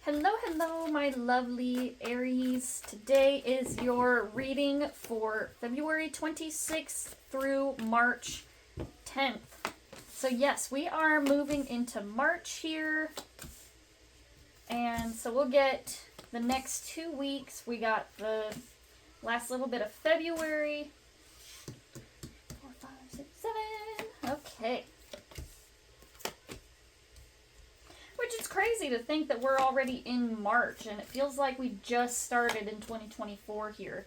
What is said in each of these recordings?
Hello, hello, my lovely Aries. Today is your reading for February 26th through March 10th. So yes, we are moving into March here. And so we'll get the next 2 weeks. We got the last little bit of February. 4, 5, 6, 7. Okay. Which is crazy to think that we're already in March, and it feels like we just started in 2024 here.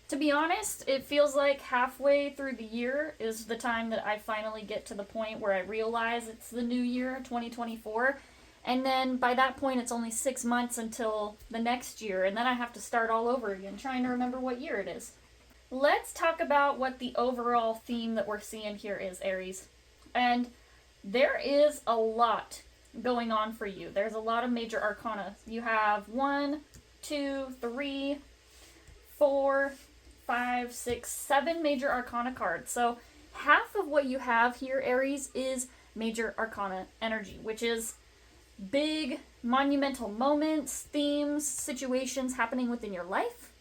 To be honest, it feels like halfway through the year is the time that I finally get to the point where I realize it's the new year, 2024. And then by that point, it's only 6 months until the next year, and then I have to start all over again, trying to remember what year it is. Let's talk about what the overall theme that we're seeing here is, Aries. And there is a lot going on for you. There's a lot of major arcana. You have 1, 2, 3, 4, 5, 6, 7 major arcana cards. So half of what you have here, Aries, is major arcana energy, which is big, monumental moments, themes, situations happening within your life.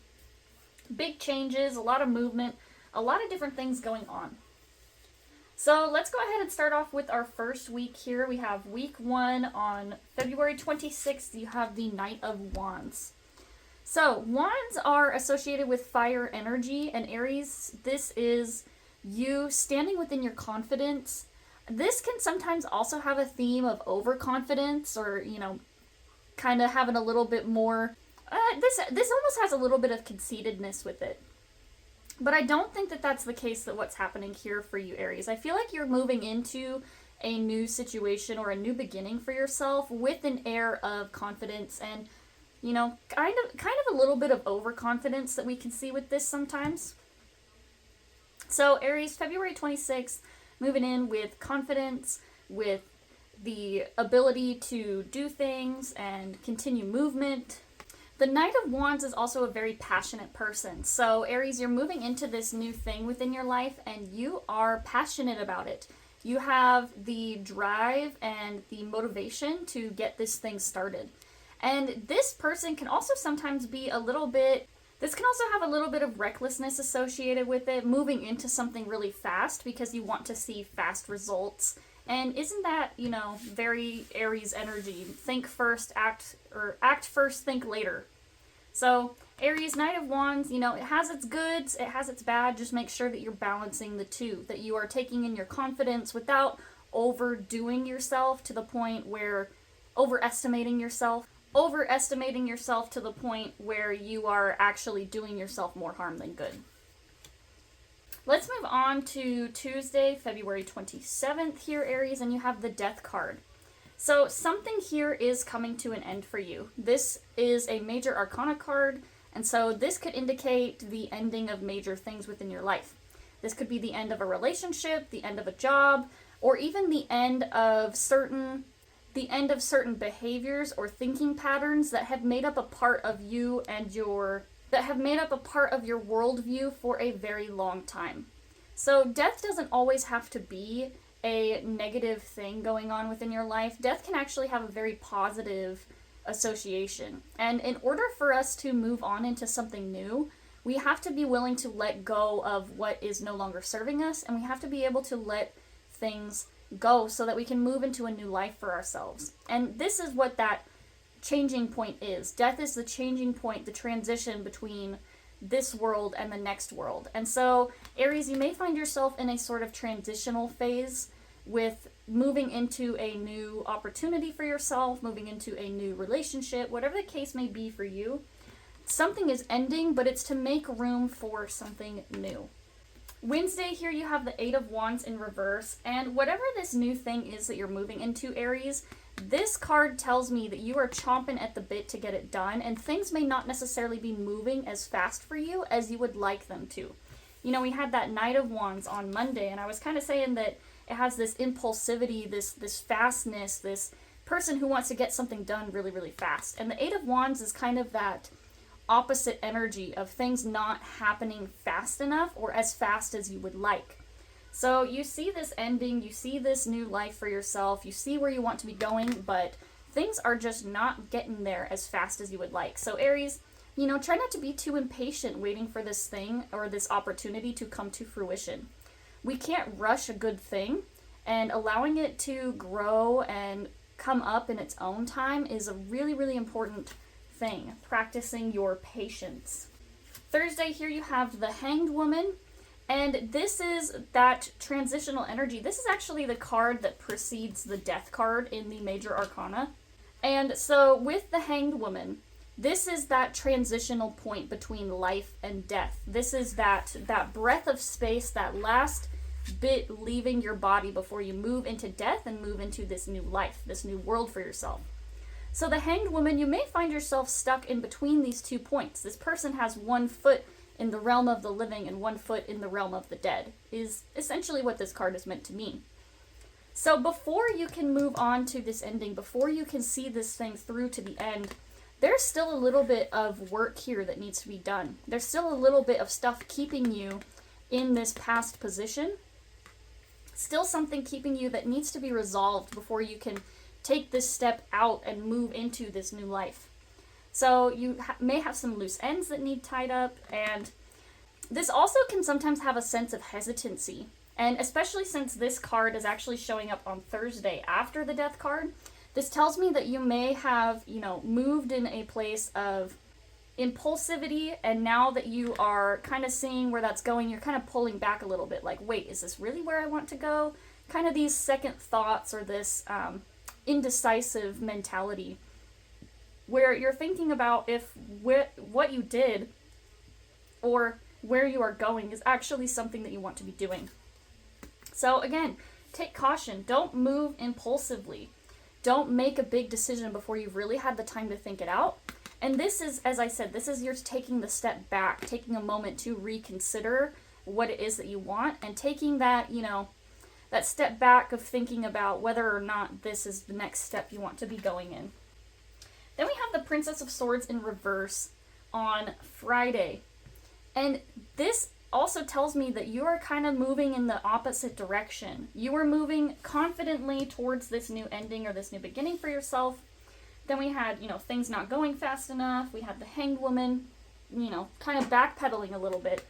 Big changes, a lot of movement, a lot of different things going on. So let's go ahead and start off with our first week here. We have week 1 on February 26th. You have the Knight of Wands. So wands are associated with fire energy, and Aries, this is you standing within your confidence. This can sometimes also have a theme of overconfidence, or, kind of having a little bit more, this almost has a little bit of conceitedness with it. But I don't think that that's the case that what's happening here for you, Aries. I feel like you're moving into a new situation or a new beginning for yourself with an air of confidence and, kind of a little bit of overconfidence that we can see with this sometimes. So Aries, February 26th, moving in with confidence, with the ability to do things and continue movement. The Knight of Wands is also a very passionate person. So Aries, you're moving into this new thing within your life and you are passionate about it. You have the drive and the motivation to get this thing started. And this person can also sometimes be this can also have a little bit of recklessness associated with it, moving into something really fast because you want to see fast results. And isn't that, very Aries energy? Think first, act first, think later. So Aries, Knight of Wands, it has its goods, it has its bad. Just make sure that you're balancing the two, that you are taking in your confidence without overdoing yourself to the point where overestimating yourself to the point where you are actually doing yourself more harm than good. Let's move on to Tuesday, February 27th here, Aries, and you have the Death card. So something here is coming to an end for you. This is a major arcana card, and so this could indicate the ending of major things within your life. This could be the end of a relationship, the end of a job, or even the end of certain behaviors or thinking patterns that have made up a part of you and that have made up a part of your worldview for a very long time. So death doesn't always have to be a negative thing going on within your life. Death can actually have a very positive association. And in order for us to move on into something new, we have to be willing to let go of what is no longer serving us, and we have to be able to let things go so that we can move into a new life for ourselves. And this is what that changing point is. Death is the changing point, the transition between this world and the next world. And so, Aries, you may find yourself in a sort of transitional phase with moving into a new opportunity for yourself, moving into a new relationship, whatever the case may be for you. Something is ending, but it's to make room for something new. Wednesday here you have the 8 of Wands in reverse, and whatever this new thing is that you're moving into, Aries, this card tells me that you are chomping at the bit to get it done, and things may not necessarily be moving as fast for you as you would like them to. We had that Knight of Wands on Monday, and I was kind of saying that it has this impulsivity, this fastness, this person who wants to get something done really, really fast. And the 8 of Wands is kind of that opposite energy of things not happening fast enough or as fast as you would like. So you see this ending, you see this new life for yourself, you see where you want to be going, but things are just not getting there as fast as you would like. So Aries, you know, try not to be too impatient waiting for this thing or this opportunity to come to fruition. We can't rush a good thing, and allowing it to grow and come up in its own time is a really, really important thing. Practicing your patience. Thursday, here you have the Hanged Woman, and this is that transitional energy. This is actually the card that precedes the Death card in the Major Arcana. And so with the Hanged Woman, this is that transitional point between life and death. This is that breath of space, that last bit leaving your body before you move into death and move into this new life, this new world for yourself. So the Hanged Woman, you may find yourself stuck in between these 2 points. This person has 1 foot in the realm of the living and 1 foot in the realm of the dead, is essentially what this card is meant to mean. So before you can move on to this ending, before you can see this thing through to the end, there's still a little bit of work here that needs to be done. There's still a little bit of stuff keeping you in this past position. Still something keeping you that needs to be resolved before you can take this step out and move into this new life. So you may have some loose ends that need tied up, and this also can sometimes have a sense of hesitancy. And especially since this card is actually showing up on Thursday after the Death card, this tells me that you may have, you know, moved in a place of impulsivity, and now that you are kind of seeing where that's going, you're kind of pulling back a little bit, like, wait, is this really where I want to go? Kind of these second thoughts, or this indecisive mentality, where you're thinking about if what you did or where you are going is actually something that you want to be doing. So again, take caution. Don't move impulsively. Don't make a big decision before you've really had the time to think it out. And this is, as I said, this is you're taking the step back, taking a moment to reconsider what it is that you want, and taking that, you know, that step back of thinking about whether or not this is the next step you want to be going in. Then we have the Princess of Swords in reverse on Friday. And this also tells me that you are kind of moving in the opposite direction. You are moving confidently towards this new ending or this new beginning for yourself. Then we had, you know, things not going fast enough. We had the Hanged Woman, you know, kind of backpedaling a little bit.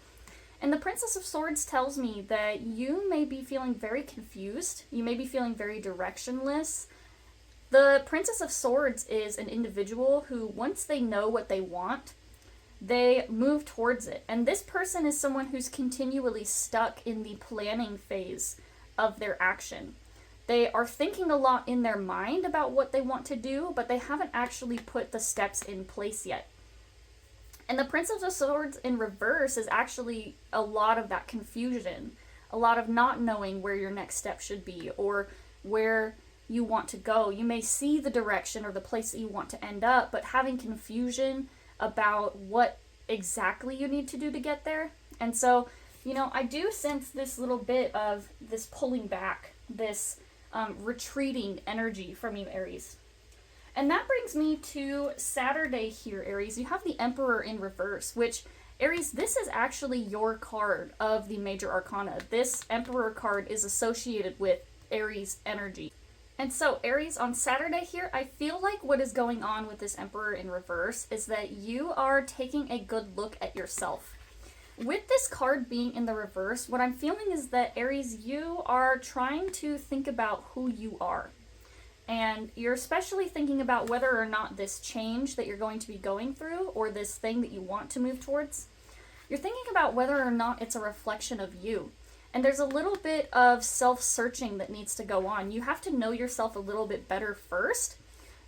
And the Princess of Swords tells me that you may be feeling very confused. You may be feeling very directionless. The Princess of Swords is an individual who, once they know what they want, they move towards it. And this person is someone who's continually stuck in the planning phase of their action. They are thinking a lot in their mind about what they want to do, but they haven't actually put the steps in place yet. And the Princess of Swords in reverse is actually a lot of that confusion, a lot of not knowing where your next step should be or where you want to go. You may see the direction or the place that you want to end up, but having confusion about what exactly you need to do to get there. And so, you know, I do sense this little bit of this pulling back, this retreating energy from you, Aries. And that brings me to Saturday here, Aries. You have the Emperor in reverse, which, Aries, this is actually your card of the Major Arcana. This Emperor card is associated with Aries energy. And so, Aries, on Saturday here, I feel like what is going on with this Emperor in reverse is that you are taking a good look at yourself. With this card being in the reverse, what I'm feeling is that, Aries, you are trying to think about who you are. And you're especially thinking about whether or not this change that you're going to be going through, or this thing that you want to move towards, you're thinking about whether or not it's a reflection of you. And there's a little bit of self-searching that needs to go on. You have to know yourself a little bit better first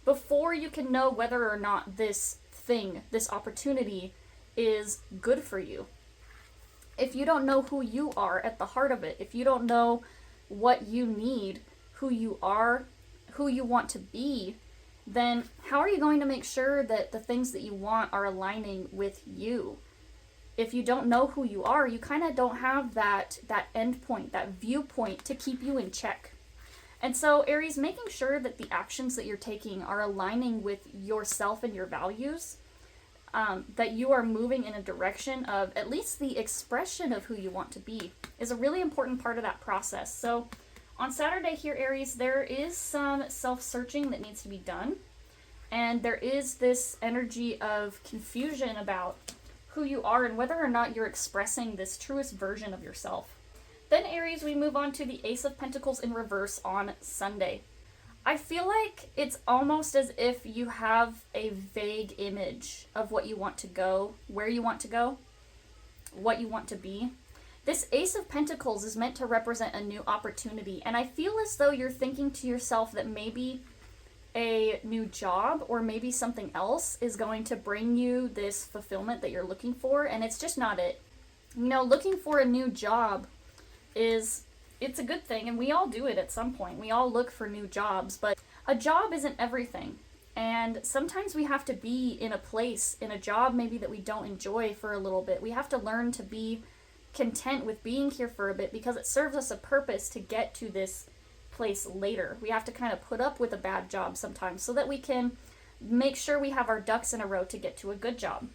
before you can know whether or not this thing, this opportunity, is good for you. If you don't know who you are at the heart of it, if you don't know what you need, who you are, who you want to be, then how are you going to make sure that the things that you want are aligning with you? If you don't know who you are, you kind of don't have that end point, that viewpoint to keep you in check. And so, Aries, making sure that the actions that you're taking are aligning with yourself and your values, that you are moving in a direction of at least the expression of who you want to be, is a really important part of that process. So On Saturday here, Aries, there is some self-searching that needs to be done. And there is this energy of confusion about who you are and whether or not you're expressing this truest version of yourself. Then Aries, we move on to the Ace of Pentacles in reverse on Sunday. I feel like it's almost as if you have a vague image of what you want to go, where you want to go, what you want to be. This Ace of Pentacles is meant to represent a new opportunity, and I feel as though you're thinking to yourself that maybe a new job or maybe something else is going to bring you this fulfillment that you're looking for, and it's just not it. You know, looking for a new job it's a good thing, and we all do it at some point. We all look for new jobs, but a job isn't everything. And sometimes we have to be in a place, in a job maybe that we don't enjoy for a little bit. We have to learn to be content with being here for a bit because it serves us a purpose to get to this place later. We have to kind of put up with a bad job sometimes so that we can make sure we have our ducks in a row to get to a good job.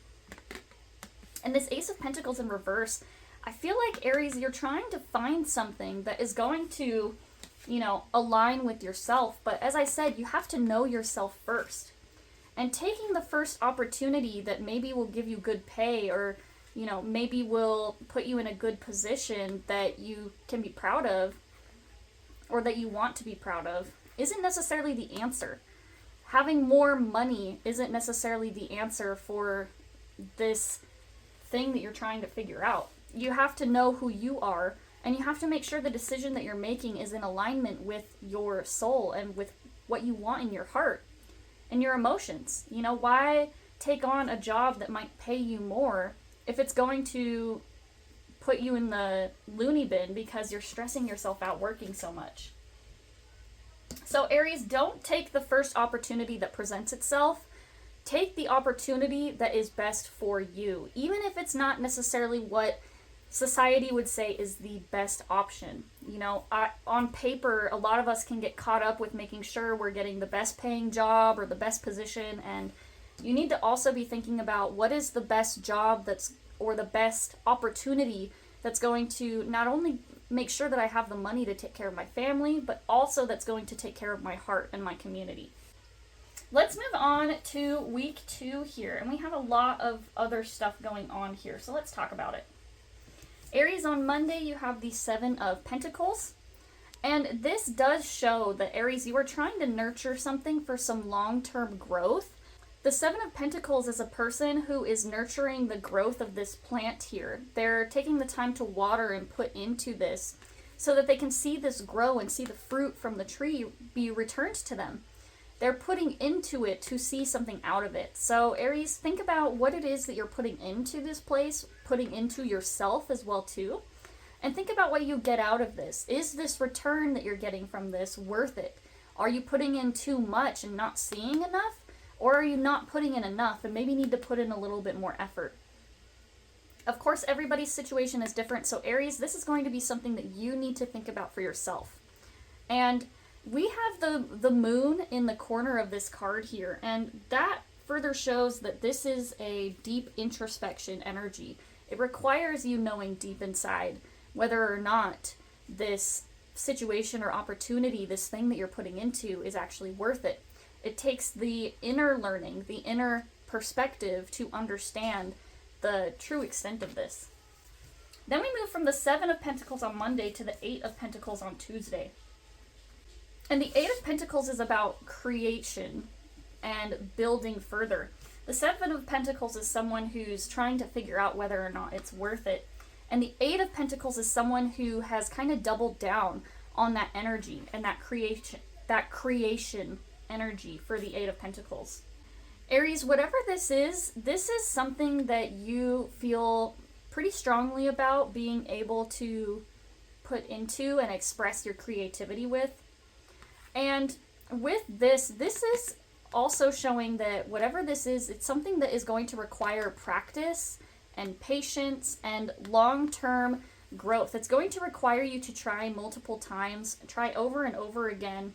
And this Ace of Pentacles in reverse, I feel like, Aries, you're trying to find something that is going to, you know, align with yourself. But as I said, you have to know yourself first. And taking the first opportunity that maybe will give you good pay or, you know, maybe will put you in a good position that you can be proud of or that you want to be proud of isn't necessarily the answer. Having more money isn't necessarily the answer for this thing that you're trying to figure out. You have to know who you are, and you have to make sure the decision that you're making is in alignment with your soul and with what you want in your heart and your emotions. You know, why take on a job that might pay you more if it's going to put you in the loony bin because you're stressing yourself out working so much? So Aries, don't take the first opportunity that presents itself. Take the opportunity that is best for you, even if it's not necessarily what society would say is the best option. You know, on paper, a lot of us can get caught up with making sure we're getting the best paying job or the best position, and you need to also be thinking about what is the best job or the best opportunity that's going to not only make sure that I have the money to take care of my family, but also that's going to take care of my heart and my community. Let's move on to week 2 here, and we have a lot of other stuff going on here, so let's talk about it. Aries, on Monday, you have the 7 of Pentacles, and this does show that, Aries, you are trying to nurture something for some long-term growth. The 7 of Pentacles is a person who is nurturing the growth of this plant here. They're taking the time to water and put into this so that they can see this grow and see the fruit from the tree be returned to them. They're putting into it to see something out of it. So Aries, think about what it is that you're putting into this place, putting into yourself as well too. And think about what you get out of this. Is this return that you're getting from this worth it? Are you putting in too much and not seeing enough? Or are you not putting in enough and maybe need to put in a little bit more effort? Of course, everybody's situation is different. So Aries, this is going to be something that you need to think about for yourself. And we have the moon in the corner of this card here, and that further shows that this is a deep introspection energy. It requires you knowing deep inside whether or not this situation or opportunity, this thing that you're putting into, is actually worth it. It takes the inner learning, the inner perspective to understand the true extent of this. Then we move from the 7 of Pentacles on Monday to the 8 of Pentacles on Tuesday. And the 8 of Pentacles is about creation and building further. The 7 of Pentacles is someone who's trying to figure out whether or not it's worth it. And the 8 of Pentacles is someone who has kind of doubled down on that energy and that creation energy for the 8 of Pentacles. Aries, whatever this is something that you feel pretty strongly about being able to put into and express your creativity with. And with this is also showing that whatever this is, it's something that is going to require practice and patience and long-term growth. It's going to require you to try multiple times, try over and over again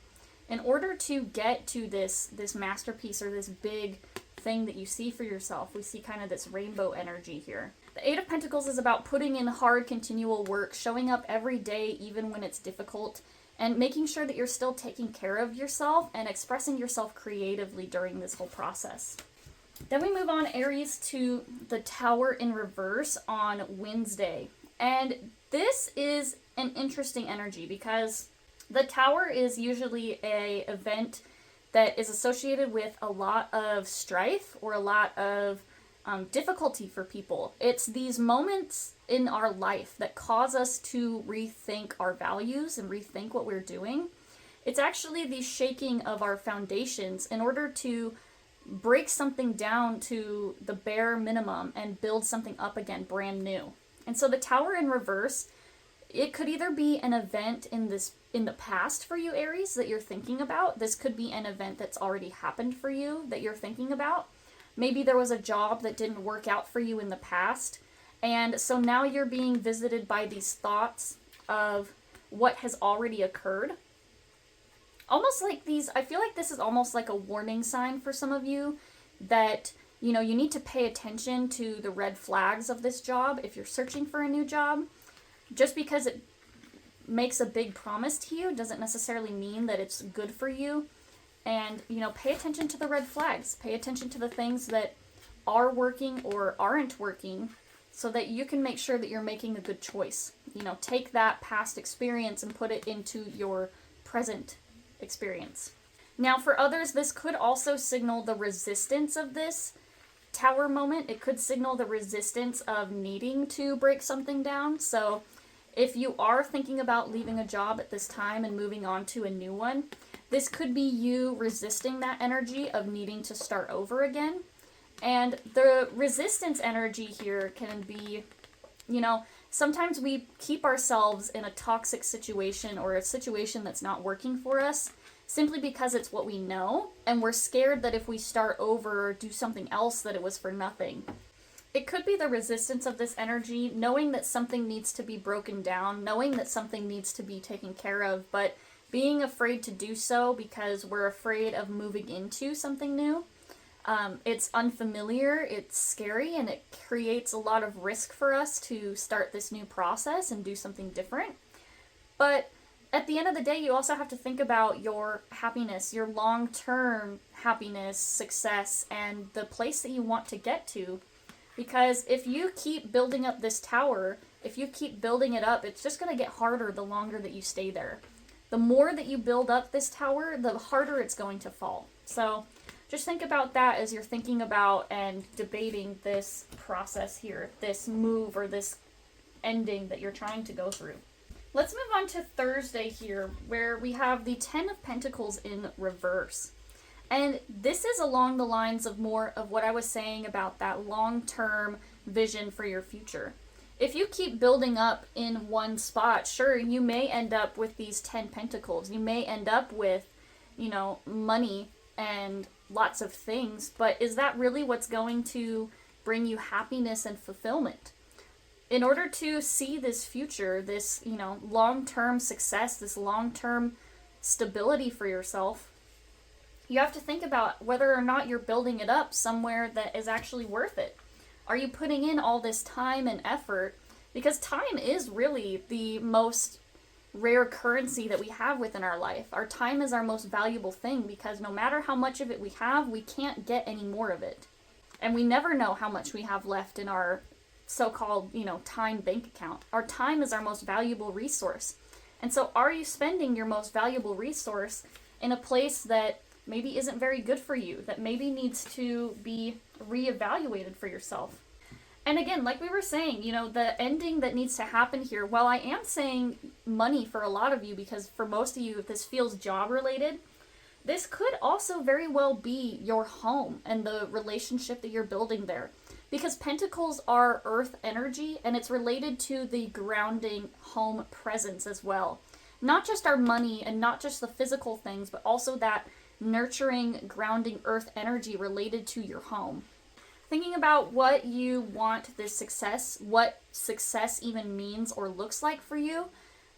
in order to get to this masterpiece or this big thing that you see for yourself. We see kind of this rainbow energy here. The 8 of Pentacles is about putting in hard, continual work, showing up every day even when it's difficult, and making sure that you're still taking care of yourself and expressing yourself creatively during this whole process. Then we move on, Aries, to the Tower in reverse on Wednesday. And this is an interesting energy because the Tower is usually an event that is associated with a lot of strife or a lot of difficulty for people. It's these moments in our life that cause us to rethink our values and rethink what we're doing. It's actually the shaking of our foundations in order to break something down to the bare minimum and build something up again brand new. And so the Tower in reverse, it could either be an event in the past for you, Aries, that you're thinking about. This could be an event that's already happened for you that you're thinking about. Maybe there was a job that didn't work out for you in the past, and so now you're being visited by these thoughts of what has already occurred. Almost like these, I feel like this is almost like a warning sign for some of you that, you need to pay attention to the red flags of this job if you're searching for a new job. Just because it makes a big promise to you doesn't necessarily mean that it's good for you. And, pay attention to the red flags. Pay attention to the things that are working or aren't working so that you can make sure that you're making a good choice. Take that past experience and put it into your present experience. Now, for others, this could also signal the resistance of this Tower moment. It could signal the resistance of needing to break something down. So if you are thinking about leaving a job at this time and moving on to a new one, this could be you resisting that energy of needing to start over again. And the resistance energy here can be, sometimes we keep ourselves in a toxic situation or a situation that's not working for us simply because it's what we know, and we're scared that if we start over or do something else that it was for nothing. It could be the resistance of this energy, knowing that something needs to be broken down, knowing that something needs to be taken care of, but being afraid to do so because we're afraid of moving into something new. It's unfamiliar, it's scary, and it creates a lot of risk for us to start this new process and do something different. But at the end of the day, you also have to think about your happiness, your long-term happiness, success, and the place that you want to get to. Because if you keep building up this tower, if you keep building it up, it's just going to get harder the longer that you stay there. The more that you build up this tower, the harder it's going to fall. So just think about that as you're thinking about and debating this process here, this move or this ending that you're trying to go through. Let's move on to Thursday here, where we have the 10 of Pentacles in reverse. And this is along the lines of more of what I was saying about that long-term vision for your future. If you keep building up in one spot, sure, you may end up with these 10 Pentacles. You may end up with, money and lots of things, but is that really what's going to bring you happiness and fulfillment? In order to see this future, this, long-term success, this long-term stability for yourself, you have to think about whether or not you're building it up somewhere that is actually worth it. Are you putting in all this time and effort? Because time is really the most rare currency that we have within our life. Our time is our most valuable thing because no matter how much of it we have, we can't get any more of it. And we never know how much we have left in our so-called, time bank account. Our time is our most valuable resource. And so are you spending your most valuable resource in a place that maybe isn't very good for you, that maybe needs to be reevaluated for yourself? And again, like we were saying, the ending that needs to happen here, while I am saying money for a lot of you, because for most of you, if this feels job related, this could also very well be your home and the relationship that you're building there. Because Pentacles are earth energy, and it's related to the grounding home presence as well. Not just our money and not just the physical things, but also that nurturing, grounding earth energy related to your home. Thinking about what you want this success, what success even means or looks like for you,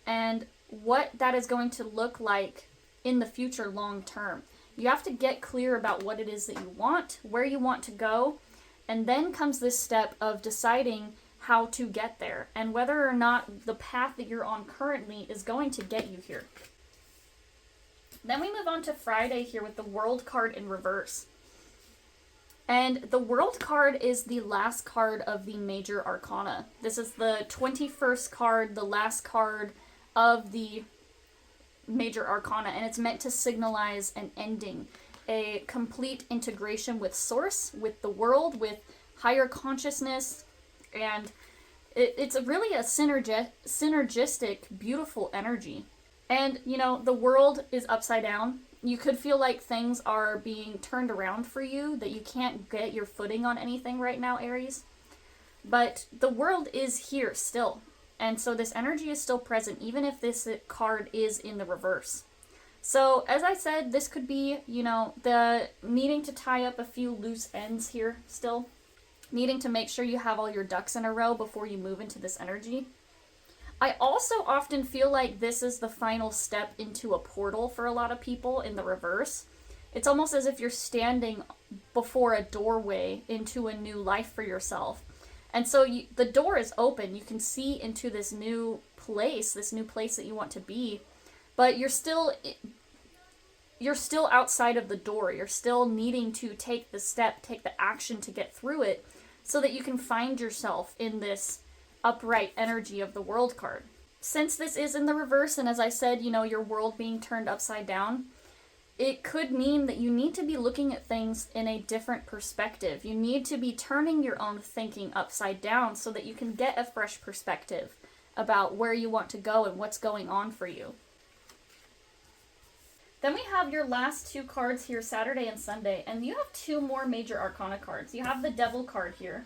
and what that is going to look like in the future long term. You have to get clear about what it is that you want, where you want to go, and then comes this step of deciding how to get there and whether or not the path that you're on currently is going to get you here. Then we move on to Friday here with the World card in reverse. And the World card is the last card of the major arcana. This is the 21st card, the last card of the major arcana, and it's meant to signalize an ending, a complete integration with source, with the world, with higher consciousness, and it's really a synergistic, beautiful energy. And, you know, the world is upside down. You could feel like things are being turned around for you, that you can't get your footing on anything right now, Aries. But the world is here still. And so this energy is still present, even if this card is in the reverse. So, as I said, this could be, you know, the needing to tie up a few loose ends here still. Needing to make sure you have all your ducks in a row before you move into this energy. I also often feel like this is the final step into a portal for a lot of people in the reverse. It's almost as if you're standing before a doorway into a new life for yourself. And so the door is open. You can see into this new place that you want to be. But you're still outside of the door. You're still needing to take the step, take the action to get through it so that you can find yourself in this upright energy of the World card. Since this is in the reverse, and as I said, you know, your world being turned upside down, it could mean that you need to be looking at things in a different perspective. You need to be turning your own thinking upside down so that you can get a fresh perspective about where you want to go and what's going on for you. Then we have your last two cards here, Saturday and Sunday, and you have two more major arcana cards. You have the Devil card here.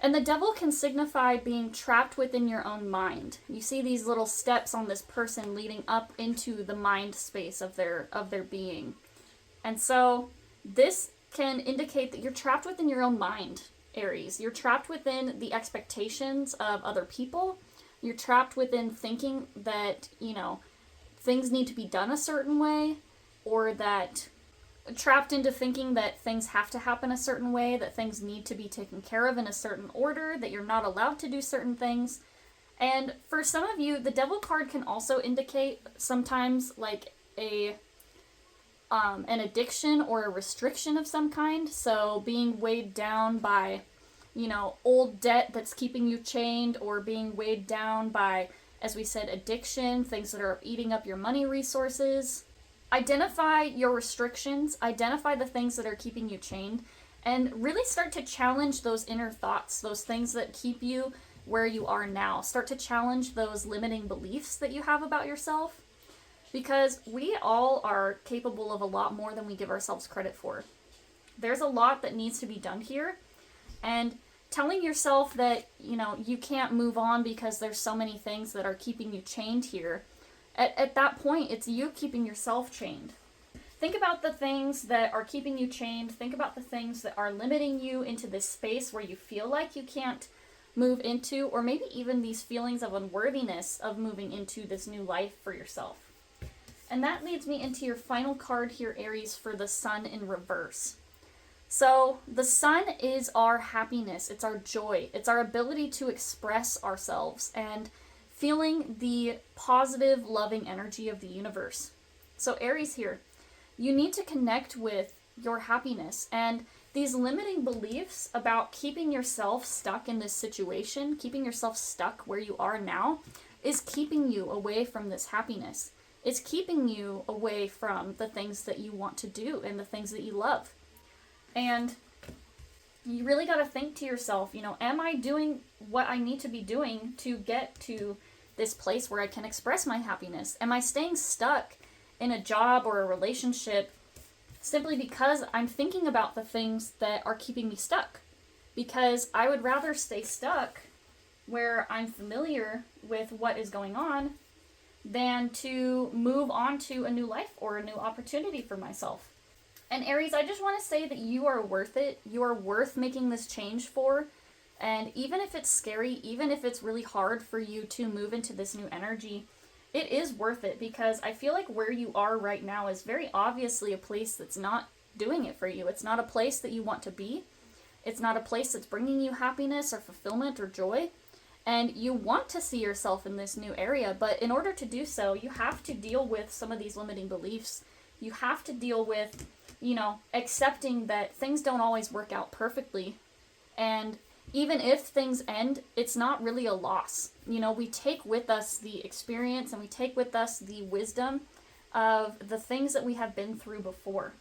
And the Devil can signify being trapped within your own mind. You see these little steps on this person leading up into the mind space of their being. And so this can indicate that you're trapped within your own mind, Aries. You're trapped within the expectations of other people. You're trapped within thinking that, you know, things need to be done a certain way, or that trapped into thinking that things have to happen a certain way, that things need to be taken care of in a certain order, that you're not allowed to do certain things. And for some of you, the Devil card can also indicate sometimes like an addiction or a restriction of some kind. So being weighed down by, you know, old debt that's keeping you chained, or being weighed down by, as we said, addiction, things that are eating up your money resources. Identify your restrictions, identify the things that are keeping you chained, and really start to challenge those inner thoughts, those things that keep you where you are now. Start to challenge those limiting beliefs that you have about yourself, because we all are capable of a lot more than we give ourselves credit for. There's a lot that needs to be done here, and telling yourself that, you know, you can't move on because there's so many things that are keeping you chained here, at that point, it's you keeping yourself chained. Think about the things that are keeping you chained. Think about the things that are limiting you into this space where you feel like you can't move into, or maybe even these feelings of unworthiness of moving into this new life for yourself. And that leads me into your final card here, Aries, for the Sun in reverse. So the Sun is our happiness, it's our joy, it's our ability to express ourselves and feeling the positive, loving energy of the universe. So Aries here, you need to connect with your happiness, and these limiting beliefs about keeping yourself stuck in this situation, keeping yourself stuck where you are now, is keeping you away from this happiness. It's keeping you away from the things that you want to do and the things that you love. And you really got to think to yourself, you know, am I doing what I need to be doing to get to this place where I can express my happiness? Am I staying stuck in a job or a relationship simply because I'm thinking about the things that are keeping me stuck? Because I would rather stay stuck where I'm familiar with what is going on than to move on to a new life or a new opportunity for myself. And Aries, I just want to say that you are worth it. You are worth making this change for. And even if it's scary, even if it's really hard for you to move into this new energy, it is worth it, because I feel like where you are right now is very obviously a place that's not doing it for you. It's not a place that you want to be. It's not a place that's bringing you happiness or fulfillment or joy. And you want to see yourself in this new area, but in order to do so, you have to deal with some of these limiting beliefs. You have to deal with, you know, accepting that things don't always work out perfectly. And even if things end, it's not really a loss. You know, we take with us the experience and we take with us the wisdom of the things that we have been through before.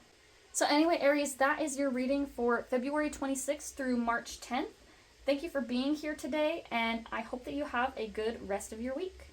So anyway, Aries, that is your reading for February 26th through March 10th. Thank you for being here today, and I hope that you have a good rest of your week.